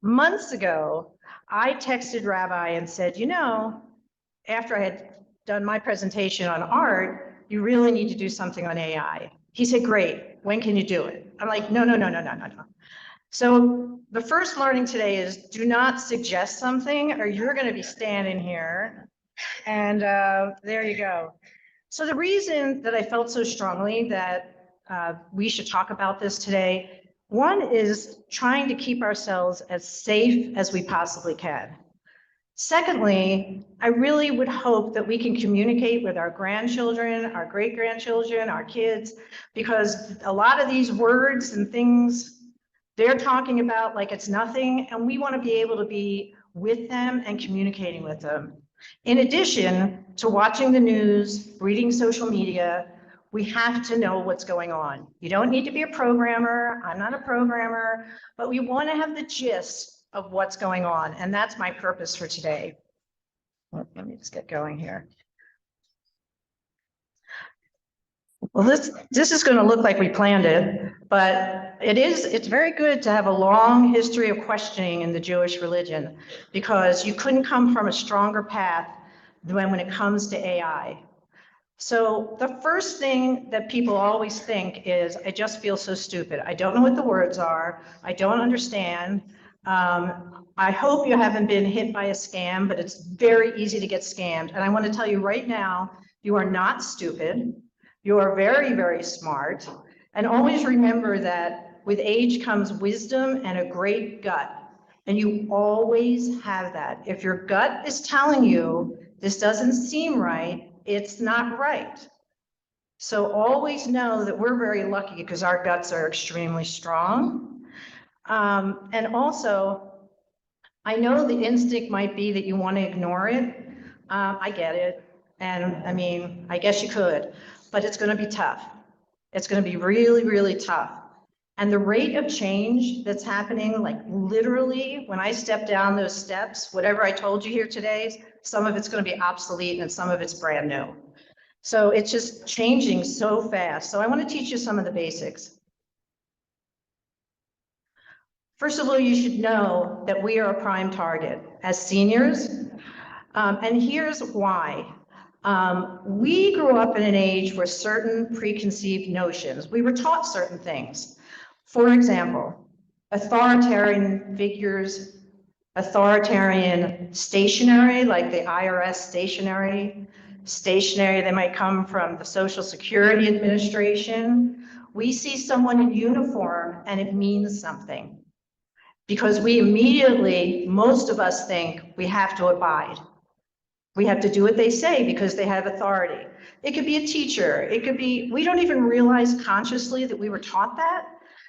Months ago, I texted Rabbi and said, you know, after I had done my presentation on art, you really need to do something on AI. He said, great, when can you do it? I'm like, no. So the first learning today is do not suggest something or you're going to be standing here. And there you go. So the reason that I felt so strongly that we should talk about this today, one is trying to keep ourselves as safe as we possibly can. Secondly, I really would hope that we can communicate with our grandchildren, our great-grandchildren, our kids, because a lot of these words and things they're talking about like it's nothing, and we want to be able to be with them and communicating with them. In addition to watching the news, reading social media, we have to know what's going on. You don't need to be a programmer. I'm not a programmer, but we want to have the gist of what's going on. And that's my purpose for today. Let me just get going here. Well, this is going to look like we planned it, but it's very good to have a long history of questioning in the Jewish religion, because you couldn't come from a stronger path than when it comes to AI. So the first thing that people always think is, I just feel so stupid. I don't know what the words are. I don't understand. I hope you haven't been hit by a scam, but it's very easy to get scammed. And I want to tell you right now, you are not stupid. You are very, very smart. And always remember that with age comes wisdom and a great gut. And you always have that. If your gut is telling you this doesn't seem right, it's not right. So always know that we're very lucky because our guts are extremely strong. And also, I know the instinct might be that you want to ignore it. I get it. And I mean, I guess you could, but it's going to be tough. It's going to be really, really tough. And the rate of change that's happening, like literally when I step down those steps, whatever I told you here today, some of it's going to be obsolete and some of it's brand new. So it's just changing so fast. So I want to teach you some of the basics. First of all, you should know that we are a prime target as seniors. And here's why. We grew up in an age where certain preconceived notions, we were taught certain things. For example, authoritarian figures, authoritarian stationery, like the IRS stationery, they might come from the Social Security Administration. We see someone in uniform and it means something, because we immediately, most of us think we have to abide. We have to do what they say because they have authority. It could be a teacher. It could be, we don't even realize consciously that we were taught that.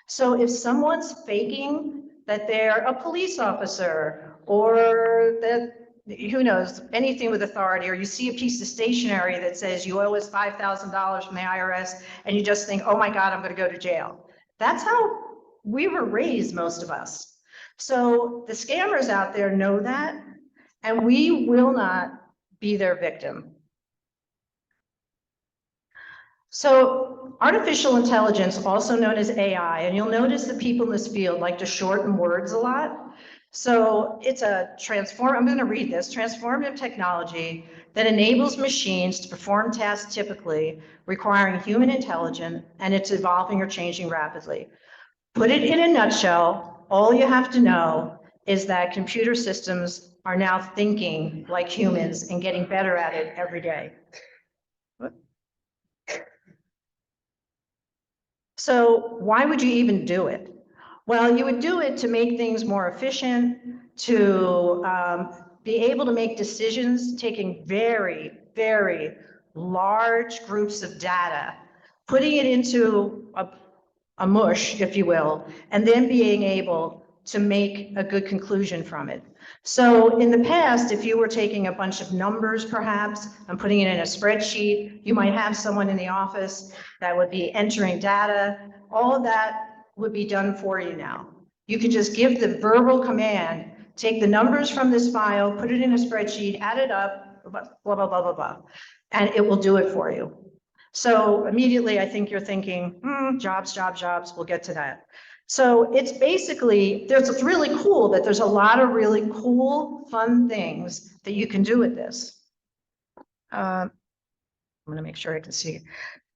So if someone's faking that they're a police officer or that, who knows, anything with authority, or you see a piece of stationery that says you owe us $5,000 from the IRS and you just think, oh my God, I'm going to go to jail. That's how we were raised, most of us. So the scammers out there know that, and we will not be their victim. So artificial intelligence, also known as AI, and you'll notice that people in this field like to shorten words a lot. So it's a I'm going to read this, transformative technology that enables machines to perform tasks typically requiring human intelligence, and it's evolving or changing rapidly. Put it in a nutshell, all you have to know is that computer systems are now thinking like humans and getting better at it every day. So why would you even do it? Well, you would do it to make things more efficient, to be able to make decisions taking very, very large groups of data, putting it into a mush, if you will, and then being able to make a good conclusion from it. So in the past, if you were taking a bunch of numbers perhaps and putting it in a spreadsheet, you might have someone in the office that would be entering data. All of that would be done for you now. You could just give the verbal command, take the numbers from this file, put it in a spreadsheet, add it up, blah, blah, blah, blah, blah, and it will do it for you. So immediately I think you're thinking, jobs, we'll get to that. So it's basically, it's really cool that there's a lot of really cool, fun things that you can do with this. I'm going to make sure I can see.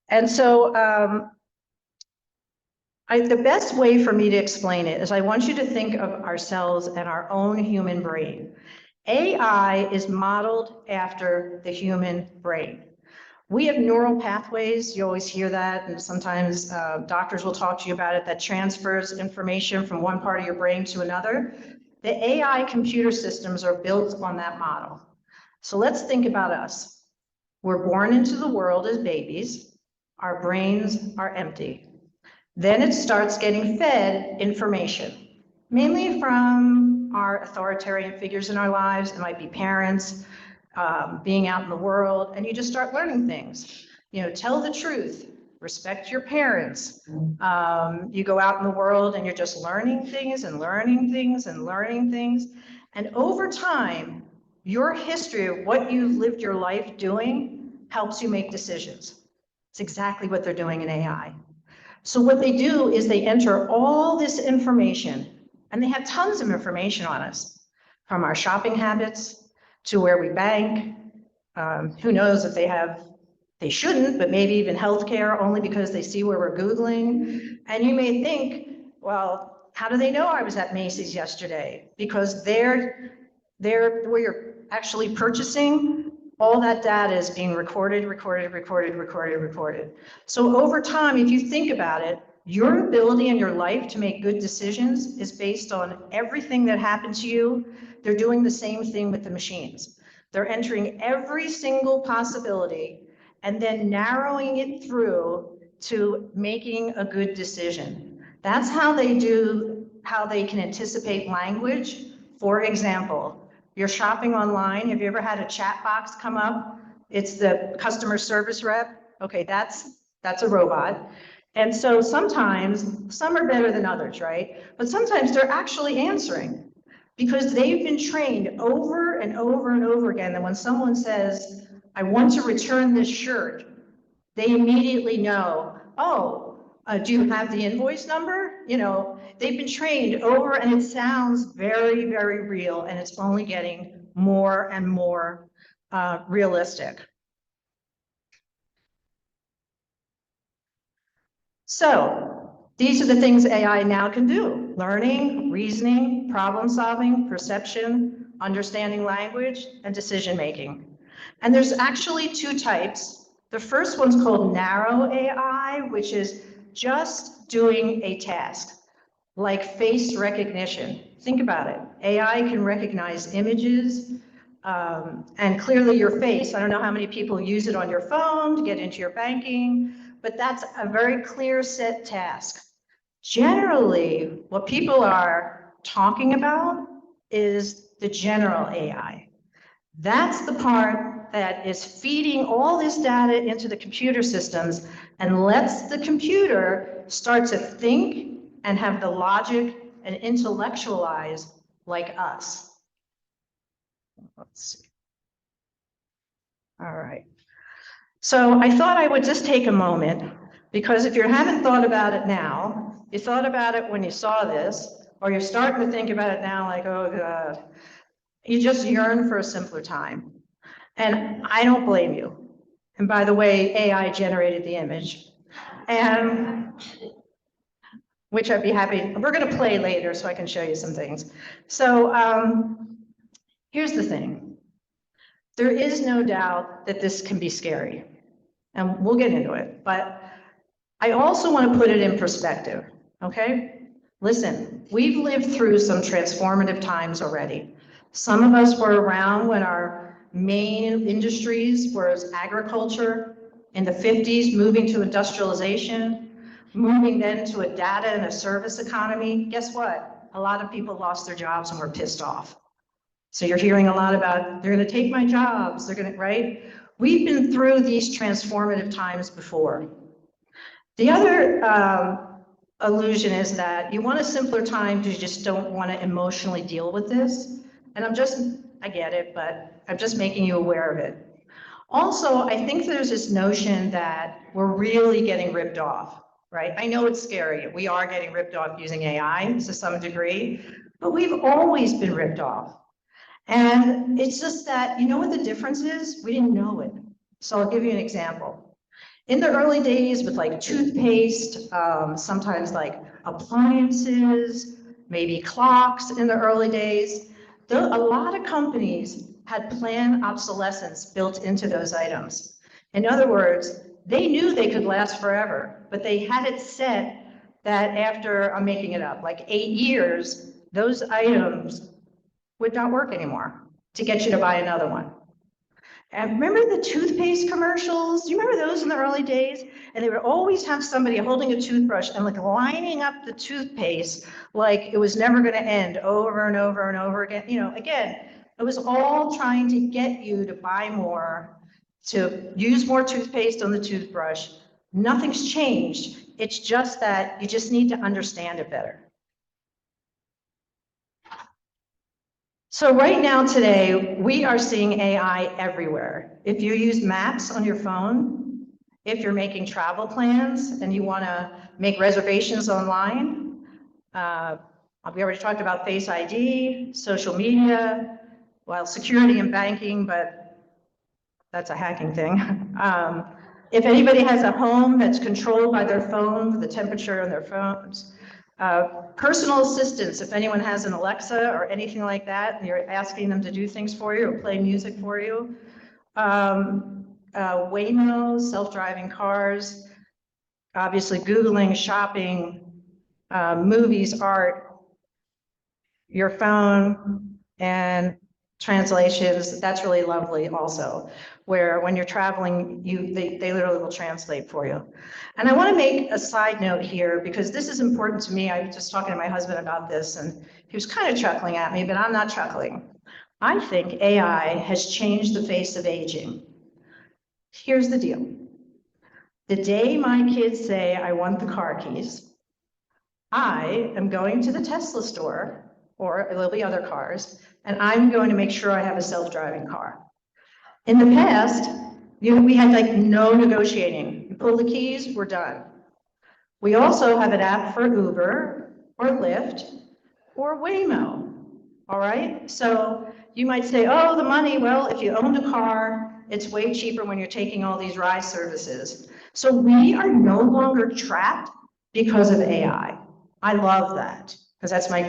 And so the best way for me to explain it is I want you to think of ourselves and our own human brain. AI is modeled after the human brain. We have neural pathways, you always hear that, and sometimes doctors will talk to you about it, that transfers information from one part of your brain to another. The AI computer systems are built on that model. So let's think about us. We're born into the world as babies. Our brains are empty. Then it starts getting fed information, mainly from our authoritarian figures in our lives. It might be parents, being out in the world, and you just start learning things. You know, tell the truth, respect your parents. You go out in the world and you're just learning things and learning things and learning things. And over time, your history of what you've lived your life doing helps you make decisions. It's exactly what they're doing in AI. So what they do is they enter all this information, and they have tons of information on us, from our shopping habits to where we bank. Who knows if they shouldn't, but maybe even healthcare, only because they see where we're Googling. And you may think, well, how do they know I was at Macy's yesterday? Because they're where you're actually purchasing, all that data is being recorded. So over time, if you think about it, your ability in your life to make good decisions is based on everything that happened to you. They're doing the same thing with the machines. They're entering every single possibility and then narrowing it through to making a good decision. That's how they can anticipate language. For example, you're shopping online. Have you ever had a chat box come up? It's the customer service rep. Okay, that's a robot. And so sometimes, some are better than others, right? But sometimes they're actually answering because they've been trained over and over and over again that when someone says, I want to return this shirt, they immediately know, oh, do you have the invoice number? You know, they've been trained over, and it sounds very, very real, and it's only getting more and more realistic. So these are the things AI now can do: learning, reasoning, problem solving, perception, understanding language, and decision making. And there's actually two types. The first one's called narrow AI, which is just doing a task, like face recognition. Think about it. AI can recognize images and clearly your face. I don't know how many people use it on your phone to get into your banking, but that's a very clear set task. Generally, what people are talking about is the general AI. That's the part that is feeding all this data into the computer systems and lets the computer start to think and have the logic and intellectualize like us. Let's see. All right. So I thought I would just take a moment, because if you haven't thought about it now, you thought about it when you saw this, or you're starting to think about it now like, oh God, you just yearn for a simpler time. And I don't blame you. And by the way, AI generated the image, and which I'd be happy, we're going to play later so I can show you some things. So here's the thing. There is no doubt that this can be scary, and we'll get into it, but I also want to put it in perspective, okay? Listen, we've lived through some transformative times already. Some of us were around when our main industries was agriculture in the 50s, moving to industrialization, moving then to a data and a service economy. Guess what? A lot of people lost their jobs and were pissed off. So you're hearing a lot about, they're going to take my jobs, they're going to, right? We've been through these transformative times before. The other illusion is that you want a simpler time because you just don't want to emotionally deal with this. And I get it, but I'm just making you aware of it. Also, I think there's this notion that we're really getting ripped off. right? I know it's scary. We are getting ripped off using AI to some degree, but we've always been ripped off. And it's just that, you know what the difference is? We didn't know it. So I'll give you an example. In the early days with like toothpaste, sometimes like appliances, maybe clocks in the early days, a lot of companies had planned obsolescence built into those items. In other words, they knew they could last forever, but they had it set that after, I'm making it up, like 8 years, those items would not work anymore to get you to buy another one. And remember the toothpaste commercials? Do you remember those in the early days? And they would always have somebody holding a toothbrush and like lining up the toothpaste like it was never going to end over and over and over again. You know, again, it was all trying to get you to buy more, to use more toothpaste on the toothbrush. Nothing's changed. It's just that you just need to understand it better. So right now today, we are seeing AI everywhere. If you use maps on your phone, if you're making travel plans and you want to make reservations online, we already talked about Face ID, social media, well, security and banking, but that's a hacking thing. If anybody has a home that's controlled by their phone, the temperature on their phones, personal assistants, if anyone has an Alexa or anything like that, and you're asking them to do things for you or play music for you. Waymo, self-driving cars, obviously Googling, shopping, movies, art, your phone, and translations. That's really lovely also, where when you're traveling, they literally will translate for you. And I want to make a side note here because this is important to me. I was just talking to my husband about this and he was kind of chuckling at me, but I'm not chuckling. I think AI has changed the face of aging. Here's the deal. The day my kids say, I want the car keys, I am going to the Tesla store, or there'll be other cars, and I'm going to make sure I have a self-driving car. In the past, we had like no negotiating. You pull the keys, we're done. We also have an app for Uber or Lyft or Waymo, all right? So you might say, oh, the money, well, if you owned a car, it's way cheaper when you're taking all these ride services. So we are no longer trapped because of AI. I love that because that's my,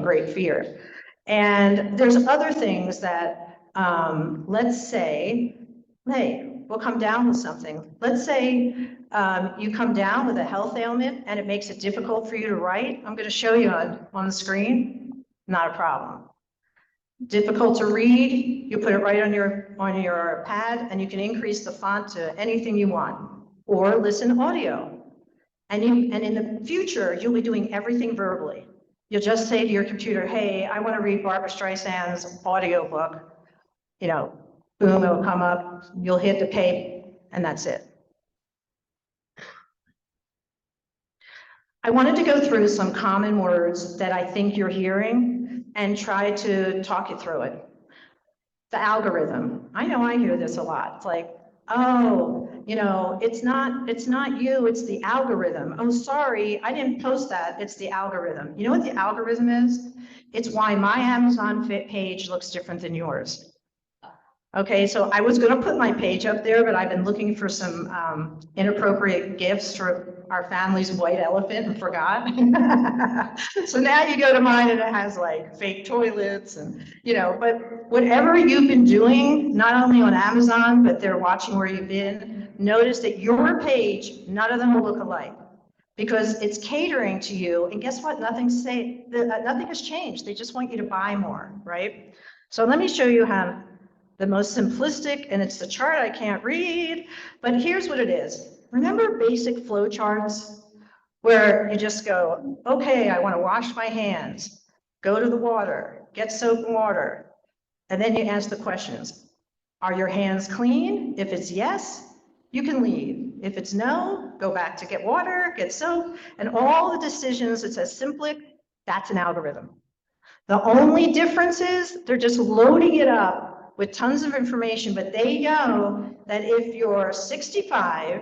great fear. And there's other things that, let's say, hey, we'll come down with something. Let's say you come down with a health ailment and it makes it difficult for you to write. I'm going to show you on the screen. Not a problem. Difficult to read, you put it right on your pad and you can increase the font to anything you want or listen audio. And in the future, you'll be doing everything verbally. You'll just say to your computer, hey, I want to read Barbra Streisand's audiobook. Boom, it'll come up, you'll hit the pay, and that's it. I wanted to go through some common words that I think you're hearing and try to talk you through it. The algorithm. I know I hear this a lot. It's like, oh, it's not you, it's the algorithm. Oh, sorry, I didn't post that, it's the algorithm. You know what the algorithm is? It's why my Amazon page looks different than yours. Okay, so I was going to put my page up there, but I've been looking for some inappropriate gifts for our family's white elephant and forgot. So now you go to mine and it has like fake toilets and, but whatever you've been doing, not only on Amazon, but they're watching where you've been, notice that your page, none of them will look alike because it's catering to you. And guess what? Nothing has changed. They just want you to buy more, right? So let me show you how. The most simplistic, and it's the chart I can't read, but here's what it is. Remember basic flow charts where you just go, okay, I want to wash my hands, go to the water, get soap and water, and then you ask the questions. Are your hands clean? If it's yes, you can leave. If it's no, go back to get water, get soap, and all the decisions, it says simply, that's an algorithm. The only difference is they're just loading it up with tons of information, but they know that if you're 65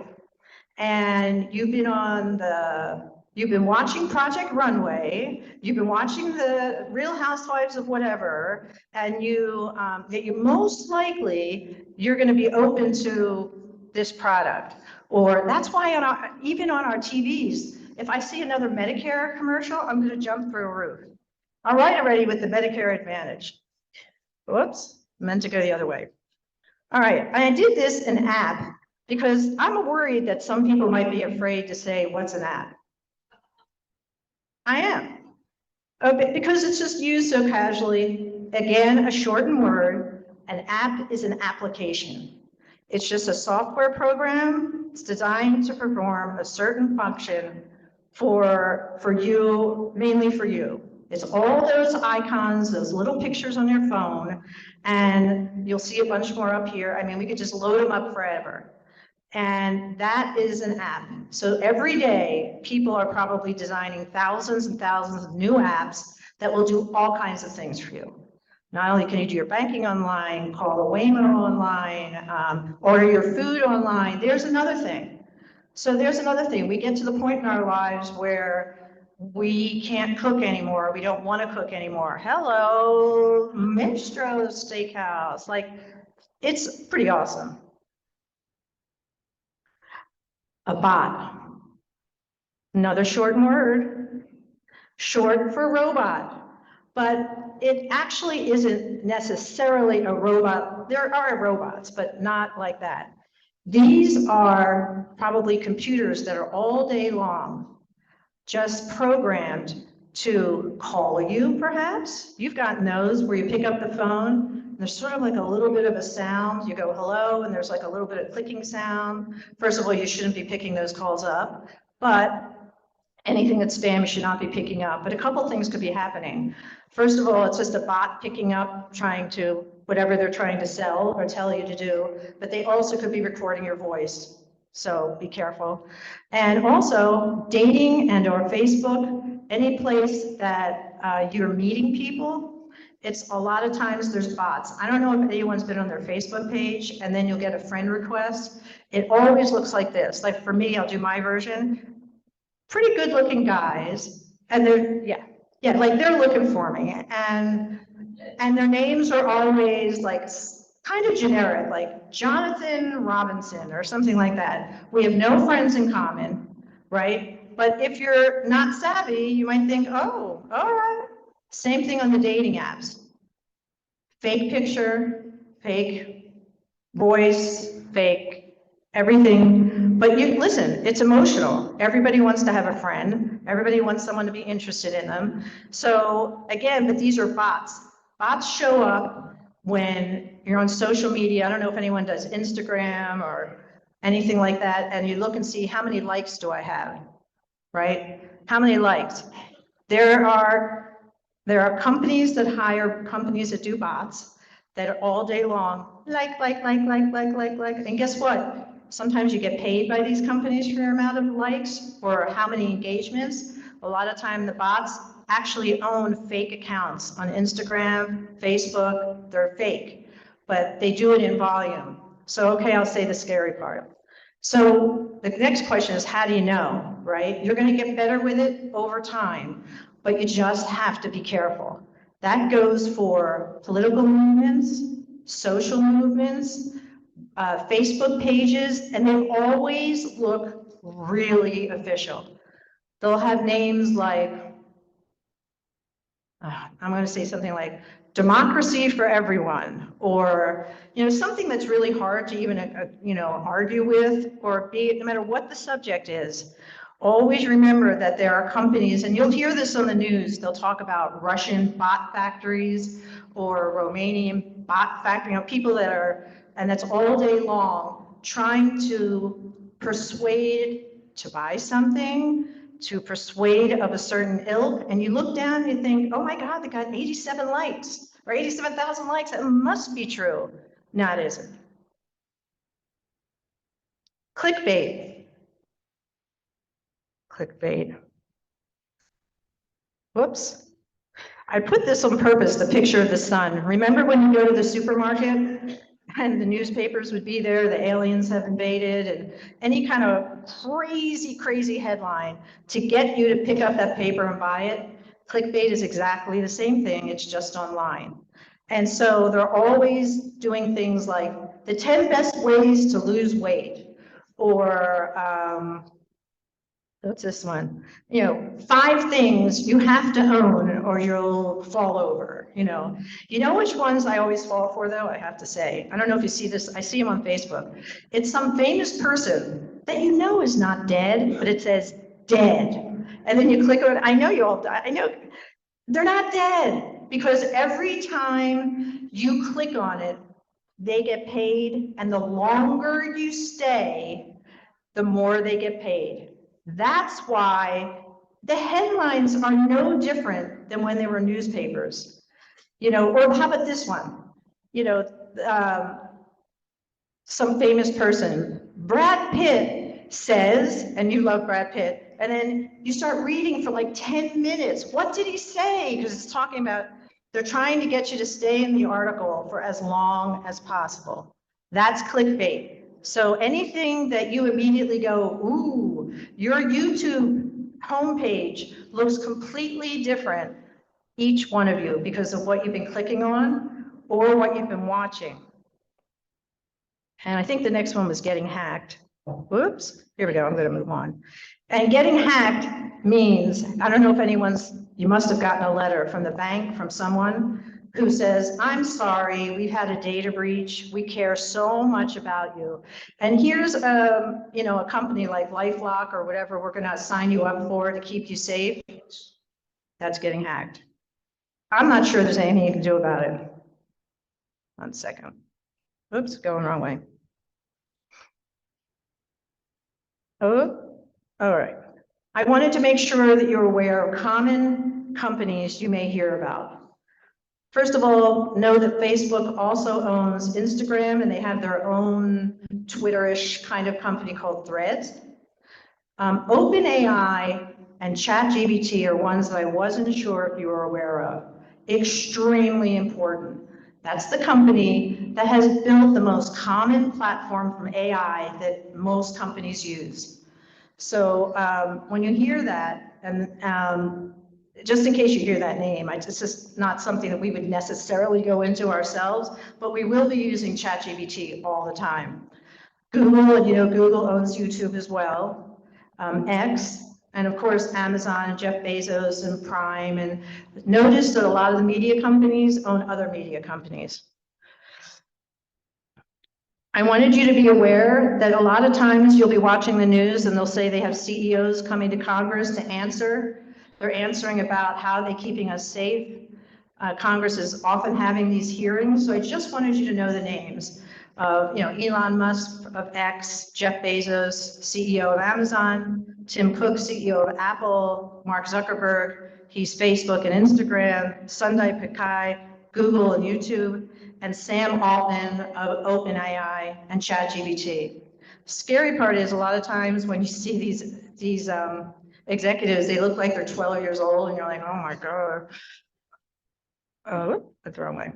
and you've been watching Project Runway, you've been watching the Real Housewives of whatever, and that you most likely, you're gonna be open to this product. Or that's why even on our TVs, if I see another Medicare commercial, I'm gonna jump through a roof. All right, already with the Medicare Advantage. Whoops, meant to go the other way. All right, I did this in app because I'm worried that some people might be afraid to say, what's an app? I am. Because it's just used so casually. Again, a shortened word. An app is an application. It's just a software program. It's designed to perform a certain function for you, mainly for you. It's all those icons, those little pictures on your phone, and you'll see a bunch more up here. I mean, we could just load them up forever. And that is an app. So every day, people are probably designing thousands and thousands of new apps that will do all kinds of things for you. Not only can you do your banking online, call a Waymo online, order your food online, there's another thing. So there's another thing. We get to the point in our lives where we can't cook anymore. We don't want to cook anymore. Hello, Maestro's Steakhouse. Like, it's pretty awesome. A bot. Another short word, short for robot. But it actually isn't necessarily a robot. There are robots, but not like that. These are probably computers that are all day long, just programmed to call you, perhaps. You've gotten those where you pick up the phone, and there's sort of like a little bit of a sound. You go, hello, and there's like a little bit of clicking sound. First of all, you shouldn't be picking those calls up, but anything that's spam you should not be picking up. But a couple things could be happening. First of all, it's just a bot picking up, trying to, whatever they're trying to sell or tell you to do, but they also could be recording your voice. So be careful. And also dating and or Facebook, any place that you're meeting people, it's a lot of times there's bots. I don't know if anyone's been on their Facebook page and then you'll get a friend request. It always looks like this. Like for me, I'll do my version. Pretty good looking guys. And they're, yeah, like they're looking for me. And their names are always like kind of generic, like Jonathan Robinson or something like that. We have no friends in common, right? But if you're not savvy, you might think, oh, all right. Same thing on the dating apps. Fake picture, fake voice, fake everything. But you listen, it's emotional. Everybody wants to have a friend. Everybody wants someone to be interested in them. So again, but these are bots. Bots show up when you're on social media. I don't know if anyone does Instagram or anything like that, and you look and see how many likes do I have, right? How many likes? There are companies that hire companies that do bots that are all day long, like, and guess what? Sometimes you get paid by these companies for your amount of likes or how many engagements. A lot of time the bots actually own fake accounts on Instagram, Facebook, they're fake, but they do it in volume. So, okay, I'll say the scary part. So the next question is, how do you know, right? You're gonna get better with it over time, but you just have to be careful. That goes for political movements, social movements, Facebook pages, and they always look really official. They'll have names like, I'm going to say something like democracy for everyone, or something that's really hard to even argue with, or be, no matter what the subject is. Always remember that there are companies, and you'll hear this on the news, they'll talk about Russian bot factories or Romanian bot factory, people that are, and that's all day long, trying to persuade to buy something, to persuade of a certain ilk, and you look down and you think, oh my God, they got 87 likes, or 87,000 likes, that must be true. No, it isn't. Clickbait. Clickbait. Whoops. I put this on purpose, the picture of the sun. Remember when you go to the supermarket and the newspapers would be there, the aliens have invaded, and any kind of crazy, crazy headline to get you to pick up that paper and buy it. Clickbait is exactly the same thing, it's just online. And so they're always doing things like the 10 best ways to lose weight, or what's this one? 5 things you have to own or you'll fall over, You know which ones I always fall for, though, I have to say? I don't know if you see this. I see them on Facebook. It's some famous person that you know is not dead, but it says dead. And then you click on it. I know you all die. I know they're not dead, because every time you click on it, they get paid. And the longer you stay, the more they get paid. That's why the headlines are no different than when there were newspapers, or how about this one? Some famous person, Brad Pitt says, and you love Brad Pitt, and then you start reading for like 10 minutes. What did he say? Because it's talking about, they're trying to get you to stay in the article for as long as possible. That's clickbait. So anything that you immediately go, ooh, your YouTube homepage looks completely different, each one of you, because of what you've been clicking on or what you've been watching. And I think the next one was getting hacked. Whoops, here we go, I'm gonna move on. And getting hacked means, I don't know if you must have gotten a letter from the bank, from someone who says, I'm sorry, we've had a data breach, we care so much about you. And here's a company like LifeLock or whatever we're gonna sign you up for to keep you safe. That's getting hacked. I'm not sure there's anything you can do about it. 1 second. Oops, going wrong way. Oh, all right. I wanted to make sure that you're aware of common companies you may hear about. First of all, know that Facebook also owns Instagram, and they have their own Twitter-ish kind of company called Threads. OpenAI and ChatGPT are ones that I wasn't sure if you were aware of. Extremely important. That's the company that has built the most common platform from AI that most companies use. So when you hear that, and just in case you hear that name, it's just not something that we would necessarily go into ourselves, but we will be using ChatGPT all the time. Google, and Google owns YouTube as well, X, and of course Amazon, Jeff Bezos, and Prime. And notice that a lot of the media companies own other media companies. I wanted you to be aware that a lot of times you'll be watching the news and they'll say they have CEOs coming to Congress to answer. They're answering about how they're keeping us safe. Congress is often having these hearings, so I just wanted you to know the names of, Elon Musk of X, Jeff Bezos, CEO of Amazon, Tim Cook, CEO of Apple, Mark Zuckerberg, he's Facebook and Instagram, Sundar Pichai, Google and YouTube, and Sam Altman of OpenAI and ChatGPT. Scary part is a lot of times when you see these executives, they look like they're 12 years old, and you're like, oh my God. Oh, that's the wrong way.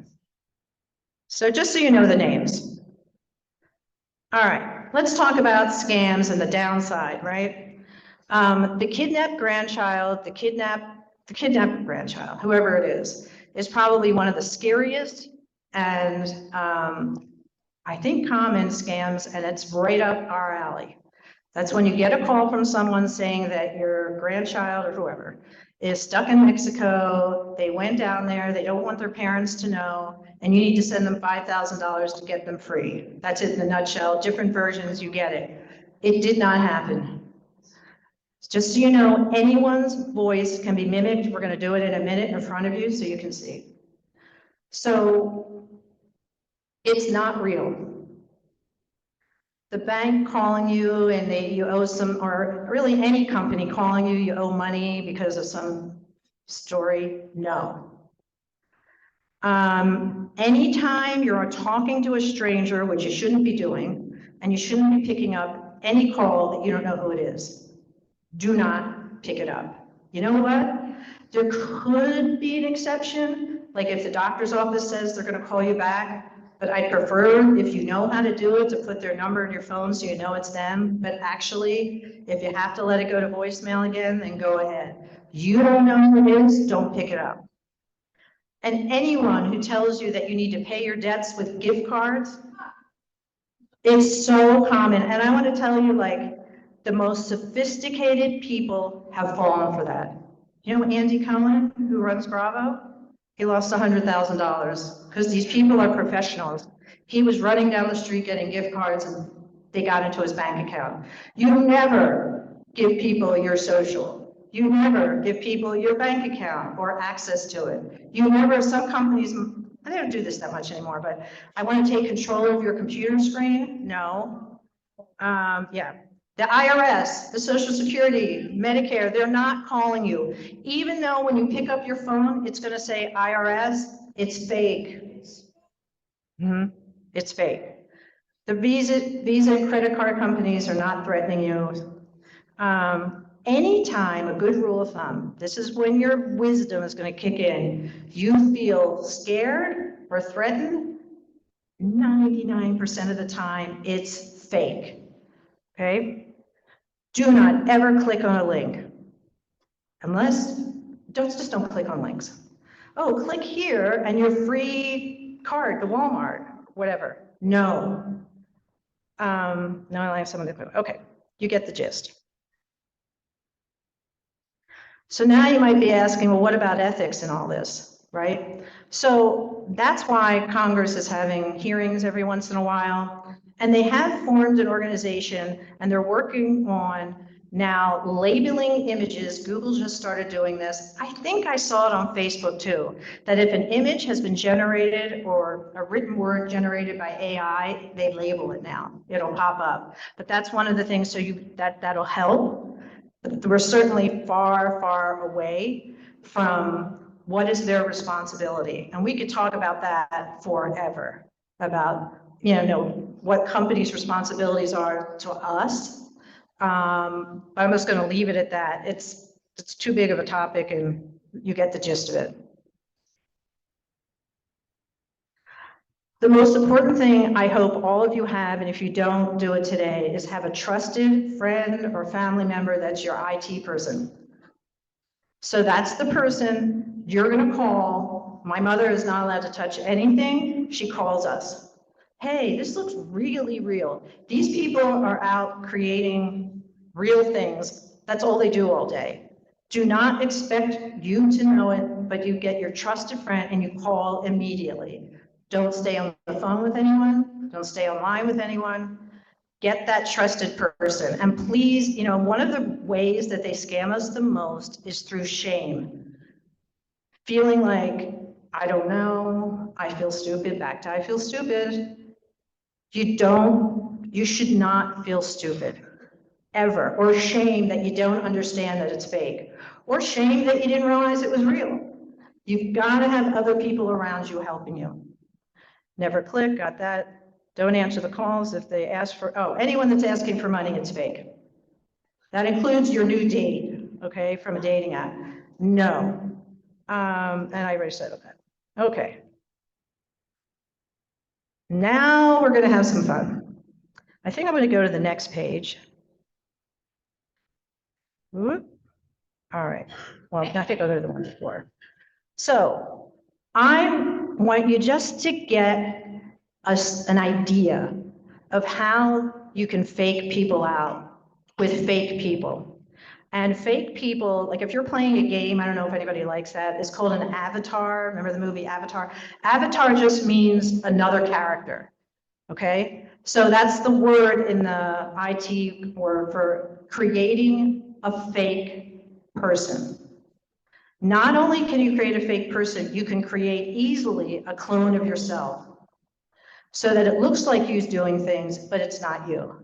So just so you know the names. All right, let's talk about scams and the downside, right? The kidnapped grandchild, the kidnapped grandchild, whoever it is probably one of the scariest and I think common scams, and it's right up our alley. That's when you get a call from someone saying that your grandchild or whoever is stuck in Mexico, they went down there, they don't want their parents to know, and you need to send them $5,000 to get them free. That's it in a nutshell. Different versions, you get it. It did not happen. Just so you know, anyone's voice can be mimicked. We're going to do it in a minute in front of you so you can see. So it's not real. The bank calling you and you owe some, or really any company calling you owe money because of some story, no. Anytime you're talking to a stranger, which you shouldn't be doing, and you shouldn't be picking up any call that you don't know who it is, do not pick it up. You know what? There could be an exception, like if the doctor's office says they're going to call you back, But I prefer, if you know how to do it, to put their number in your phone so you know it's them. But actually, if you have to let it go to voicemail again, then go ahead. You don't know who it is, don't pick it up. And anyone who tells you that you need to pay your debts with gift cards, it's so common. And I want to tell you, like, the most sophisticated people have fallen for that. You know Andy Cohen, who runs Bravo? He lost $100,000 because these people are professionals. He was running down the street getting gift cards and they got into his bank account. You never give people your social. You never give people your bank account or access to it. You never, some companies, I don't do this that much anymore, but I want to take control of your computer screen. No. Yeah. The IRS, the Social Security, Medicare, they're not calling you. Even though when you pick up your phone, it's going to say IRS, it's fake. It's fake. The Visa and credit card companies are not threatening you. Anytime, a good rule of thumb, this is when your wisdom is going to kick in, you feel scared or threatened, 99% of the time, it's fake. Okay? Do not ever click on a link. Unless, just don't click on links. Oh, click here and your free card to Walmart, whatever. No. No, I have some of the, okay, you get the gist. So now you might be asking, well, what about ethics and all this, right? So that's why Congress is having hearings every once in a while. And they have formed an organization and they're working on now labeling images. Google just started doing this. I think I saw it on Facebook too, that if an image has been generated or a written word generated by AI, they label it now. It'll pop up. But that's one of the things, so that'll help. But we're certainly far, far away from what is their responsibility. And we could talk about that forever, about what companies' responsibilities are to us. I'm just going to leave it at that. It's too big of a topic and you get the gist of it. The most important thing I hope all of you have, and if you don't do it today, is have a trusted friend or family member that's your IT person. So that's the person you're going to call. My mother is not allowed to touch anything. She calls us. Hey, this looks really real. These people are out creating real things. That's all they do all day. Do not expect you to know it, but you get your trusted friend and you call immediately. Don't stay on the phone with anyone. Don't stay online with anyone. Get that trusted person. And please, one of the ways that they scam us the most is through shame. Feeling like, I don't know, I feel stupid, back to I feel stupid. You should not feel stupid, ever. Or shame that you don't understand that it's fake. Or shame that you didn't realize it was real. You've got to have other people around you helping you. Never click, got that. Don't answer the calls if they ask for, anyone that's asking for money, it's fake. That includes your new date, okay, from a dating app. No. And I already said that. Okay. Now we're going to have some fun. I think I'm going to go to the next page. Whoop. All right. Well, I think I'll go to the one before. So I want you just to get an idea of how you can fake people out with fake people. And fake people, like if you're playing a game, I don't know if anybody likes that, it's called an avatar. Remember the movie Avatar? Avatar just means another character, okay? So that's the word in the IT word for creating a fake person. Not only can you create a fake person, you can create easily a clone of yourself so that it looks like you're doing things, but it's not you.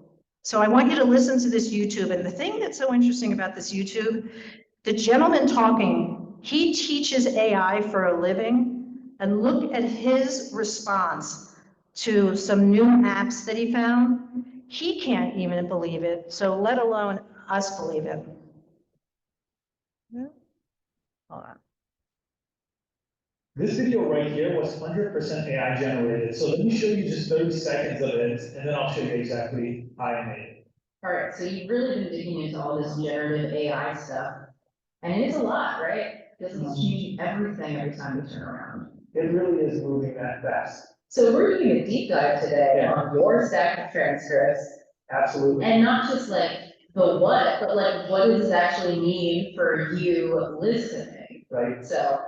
So I want you to listen to this YouTube. And the thing that's so interesting about this YouTube, the gentleman talking, he teaches AI for a living, and look at his response to some new apps that he found. He can't even believe it, so let alone us believe it. Hold on. This video right here was 100% AI generated. So let me show you just 30 seconds of it, and then I'll show you exactly how I made it. All right, so you've really been digging into all this generative AI stuff, and it is a lot, right? Because it's changing everything every time we turn around. It really is moving that fast. So we're doing a deep dive today on your stack of transcripts. Absolutely. And not just like the what, but like what does this actually mean for you listening? Right. So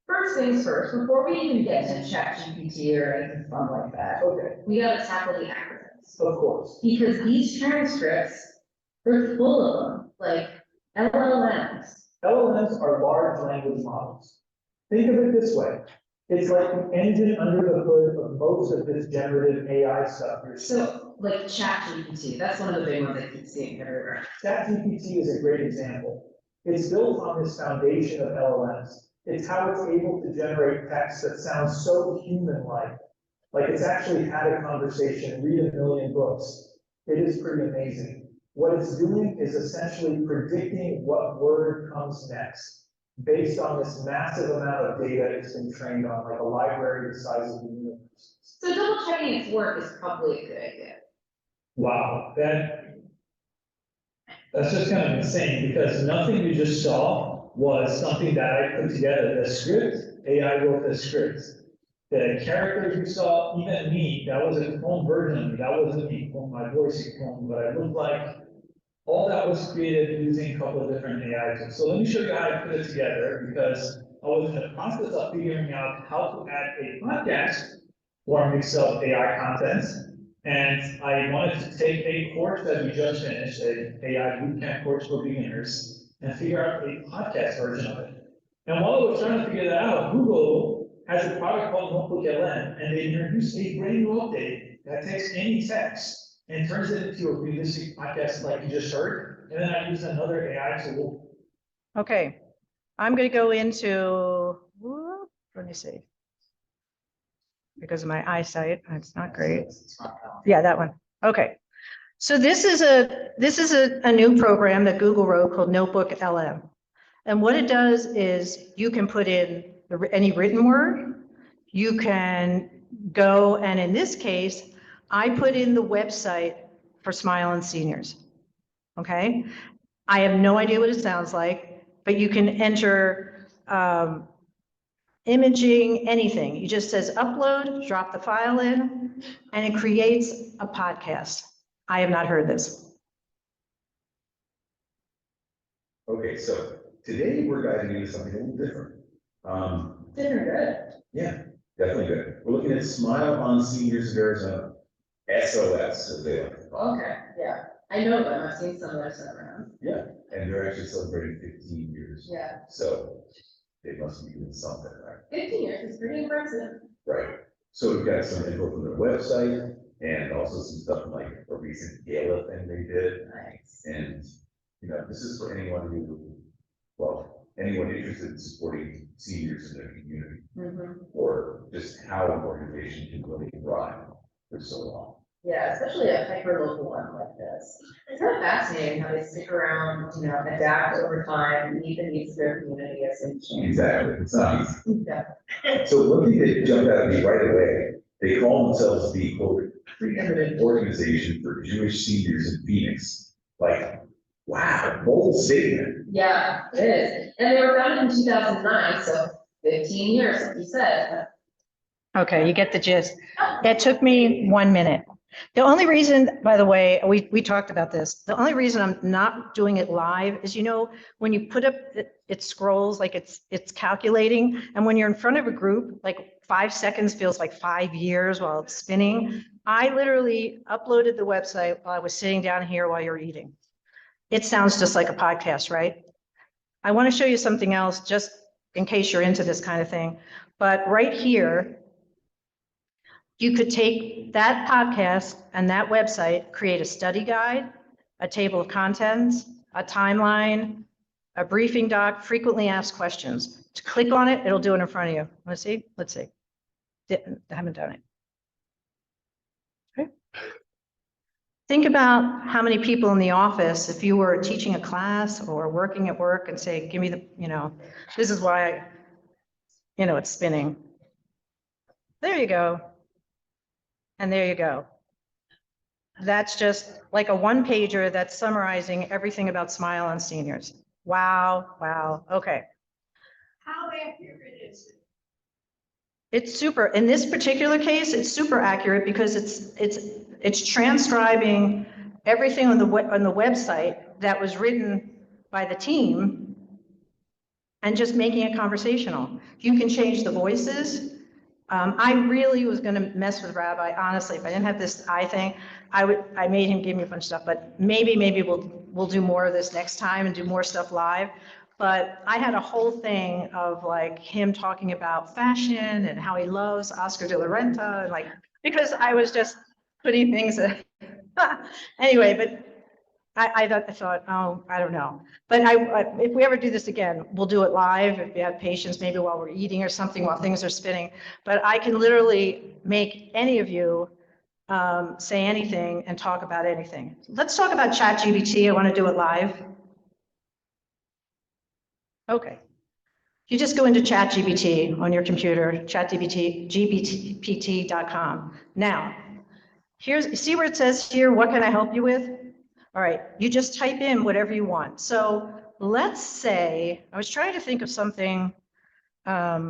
first things first, before we even get to ChatGPT or anything fun like that, Okay. we gotta tackle the acronyms. Of course. Because these transcripts, they're full of them, like LLMs. LLMs are large language models. Think of it this way. It's like the engine under the hood of most of this generative AI stuff you're seeing. So, like ChatGPT, that's one of the big ones I keep seeing everywhere. ChatGPT is a great example. It's built on this foundation of LLMs. It's how it's able to generate text that sounds so human-like. Like it's actually had a conversation, read a million books. It is pretty amazing. What it's doing is essentially predicting what word comes next, based on this massive amount of data it's been trained on, like a library the size of the universe. So double checking its work is probably a good idea. Wow, that's just kind of insane, because nothing you just saw was something that I put together. The script, AI wrote the script. The characters you saw, even me, that was a clone version of me. That wasn't me, my voice is clone, but I looked like all that was created using a couple of different AI tools. So let me show you how I put it together, because I was in the process of figuring out how to add a podcast or a mix of AI content. And I wanted to take a course that we just finished, an AI bootcamp course for beginners, and figure out a podcast version of it. And while I was trying to figure that out, Google has a product called Notebook LM, and they introduced a brand new update that takes any text and turns it into a realistic podcast like you just heard. And then I use another AI tool. Okay, I'm going to go into, let me see. Because of my eyesight, it's not great. Yeah, that one. Okay. So this is a new program that Google wrote called Notebook LM. And what it does is you can put in any written word. You can go, and in this case, I put in the website for Smile and Seniors. Okay. I have no idea what it sounds like, but you can enter imaging, anything. You just says upload, drop the file in, and it creates a podcast. I have not heard this. Okay, so today we're diving into something a little different. Different good. Yeah, definitely good. We're looking at Smile on Seniors of Arizona, SOS, as they like to call it. Okay, yeah. I know them, I've seen some of their stuff around. Yeah, and they're actually celebrating 15 years. Yeah. So they must be doing something, right? 15 years is pretty impressive. Right. So we've got some info from their website and also some stuff like a recent gala thing they did. Nice. And, you know, this is for anyone who, well, anyone interested in supporting seniors in their community, or just how an organization can really thrive for so long. Yeah, especially a hyper-local one like this. It's kind of fascinating how they stick around, you know, adapt over time, meet the needs of their community as they change. Exactly, it's not easy. Yeah. So one thing that jumped out at me right away, they call themselves the quote, preeminent organization for Jewish seniors in Phoenix. Like, wow, bold statement. Yeah, it is. And they were founded in 2009, so 15 years, like you said. Okay, you get the gist. That took me 1 minute. The only reason, by the way, we talked about this. The only reason I'm not doing it live is, you know, when you put up, it scrolls like it's calculating. And when you're in front of a group, like 5 seconds feels like 5 years while it's spinning. I literally uploaded the website while I was sitting down here while you're eating. It sounds just like a podcast, right? I want to show you something else just in case you're into this kind of thing. But right here, you could take that podcast and that website, create a study guide, a table of contents, a timeline, a briefing doc, frequently asked questions. To click on it, it'll do it in front of you. Let's see. I haven't done it. Okay. Think about how many people in the office, if you were teaching a class or working at work and say, give me the, you know, this is why you know, it's spinning. There you go. And there you go. That's just like a one pager that's summarizing everything about Smile on Seniors. Wow, wow, okay. How accurate is it? It's super, in this particular case, it's super accurate because it's transcribing everything on the website that was written by the team and just making it conversational. You can change the voices. I really was gonna mess with Rabbi, honestly, if I didn't have this eye thing, I made him give me a bunch of stuff, but maybe we'll do more of this next time and do more stuff live. But I had a whole thing of like him talking about fashion and how he loves Oscar de la Renta, and like, because I was just putting things that, anyway, but I thought, oh, I don't know. But if we ever do this again, we'll do it live, if you have patience, maybe while we're eating or something, while things are spinning. But I can literally make any of you say anything and talk about anything. Let's talk about ChatGPT. I want to do it live. Okay. You just go into ChatGPT on your computer, chatgpt.com. Now, see where it says here, what can I help you with? All right, you just type in whatever you want. So let's say, I was trying to think of something. I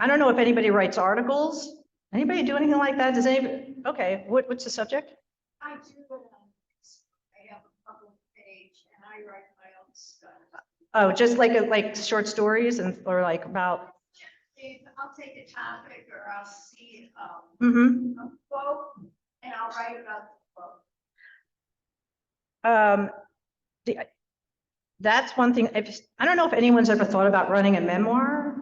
don't know if anybody writes articles. Anybody do anything like that? Does anybody? Okay, what's the subject? I do, I have a public page and I write my own stuff. Oh, just like short stories or like about. I'll take a topic or I'll see Mm-hmm. a quote and I'll write about the quote. That's one thing. I don't know if anyone's ever thought about writing a memoir,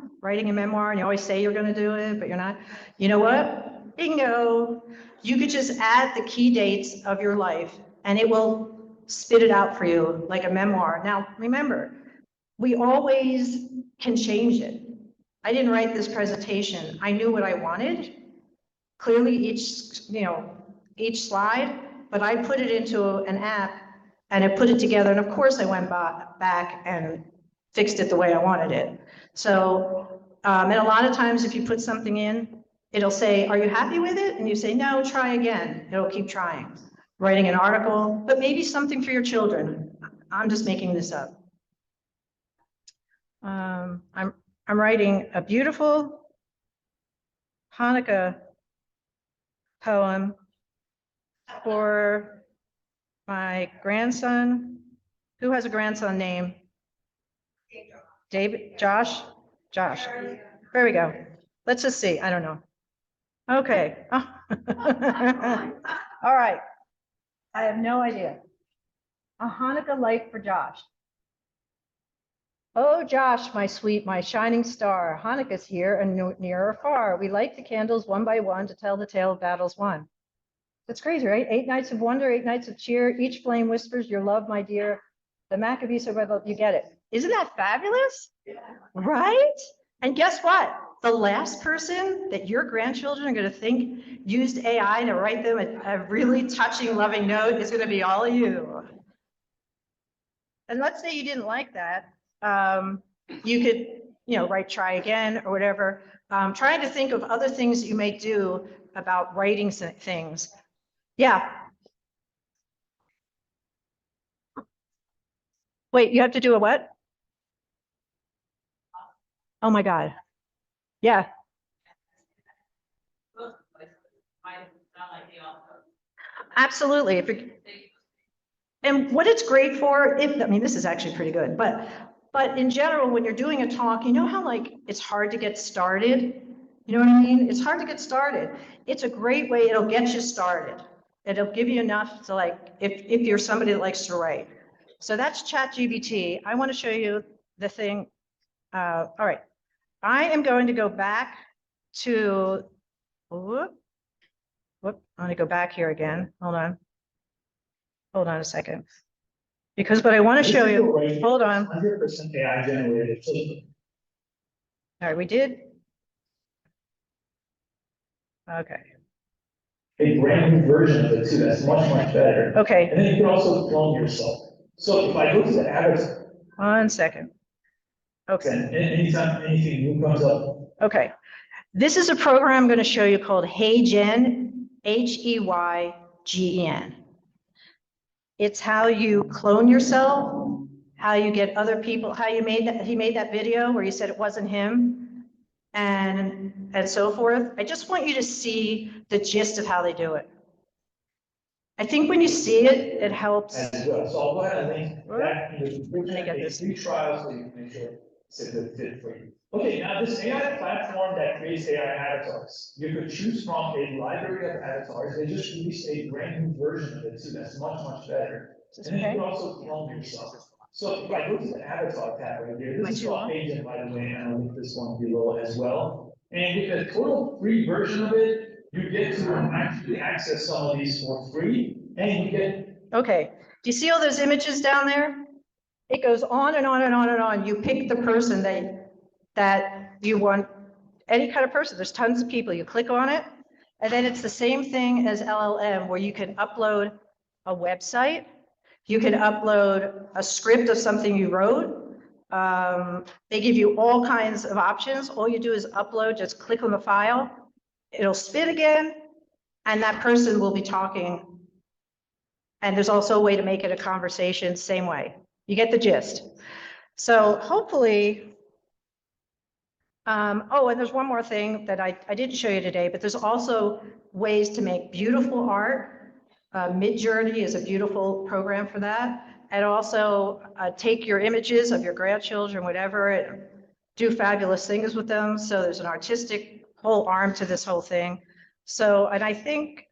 and you always say you're going to do it, but you're not. You know what? Bingo. You could just add the key dates of your life and it will spit it out for you like a memoir. Now, remember, we always can change it. I didn't write this presentation. I knew what I wanted. Clearly each slide, but I put it into an app and it put it together. And of course I went back and fixed it the way I wanted it. So, and a lot of times if you put something in, it'll say, are you happy with it? And you say, no, try again. It'll keep trying. Writing an article, but maybe something for your children. I'm just making this up. I'm writing a beautiful Hanukkah poem for my grandson. Who has a grandson name? David, Josh? Josh. There we go. Let's just see. I don't know. Okay. All right. I have no idea. A Hanukkah light for Josh. Oh, Josh, my sweet, my shining star, Hanukkah's here and near or far. We light the candles one by one to tell the tale of battles won. That's crazy, right? 8 nights of wonder, 8 nights of cheer. Each flame whispers your love, my dear. The Maccabees survival, you get it. Isn't that fabulous? Yeah. Right? And guess what? The last person that your grandchildren are going to think used AI to write them a really touching, loving note is going to be all of you. And let's say you didn't like that. You could, write try again or whatever. Trying to think of other things you may do about writing things. Yeah. Wait, you have to do a what? Oh my God. Yeah. Absolutely. And what it's great for, this is actually pretty good, but in general, when you're doing a talk, you know how like it's hard to get started? You know what I mean? It's hard to get started. It's a great way, it'll get you started. It'll give you enough to like, if you're somebody that likes to write. So that's ChatGPT. I want to show you the thing. All right. I am going to go back to, I'm going to go back here again. Hold on a second. Because what I want to show you, hold on. 100% AI generated. All right, we did. Okay. A brand new version of it too, that's much, much better. Okay. And then you can also clone yourself. So if I go to the address. 1 second. Okay, Anytime anything new comes up, okay. This is a program I'm going to show you called HeyGen, HeyGen. It's how you clone yourself, how you get other people, how you made that, he made that video where you said it wasn't him, and so forth. I just want you to see the gist of how they do it. I think when you see it, it helps. as well. So I'll go ahead and link that in the Let me description, get a this. free trial, so you can make sure it's a good fit for you. Okay, now this AI platform that creates AI avatars, you could choose from a library of avatars. They just released a brand new version of it too, that's much, much better. Is this And then you okay? can also clone yourself. So if I go to the avatar tab right here, Am I this is too called long? Agent, by the way, and I'll link this one below as well. And with a total free version of it, you get to actually access some of these for free, and you get. Okay, do you see all those images down there? It goes on and on and on and on. You pick the person that you want, any kind of person. There's tons of people. You click on it, and then it's the same thing as LLM, where you can upload a website. You can upload a script of something you wrote. They give you all kinds of options. All you do is upload, just click on the file. It'll spin again, and that person will be talking. And there's also a way to make it a conversation, same way. You get the gist. So hopefully, oh, and there's one more thing that I didn't show you today, but there's also ways to make beautiful art. Midjourney is a beautiful program for that. And also take your images of your grandchildren, whatever, and do fabulous things with them. So there's an artistic whole arm to this whole thing. So, and I think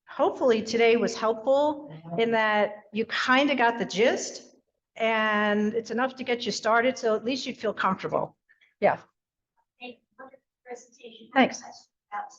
hopefully today was helpful in that you kind of got the gist, and it's enough to get you started, so at least you'd feel comfortable. Yeah. Presentation. Thanks. That's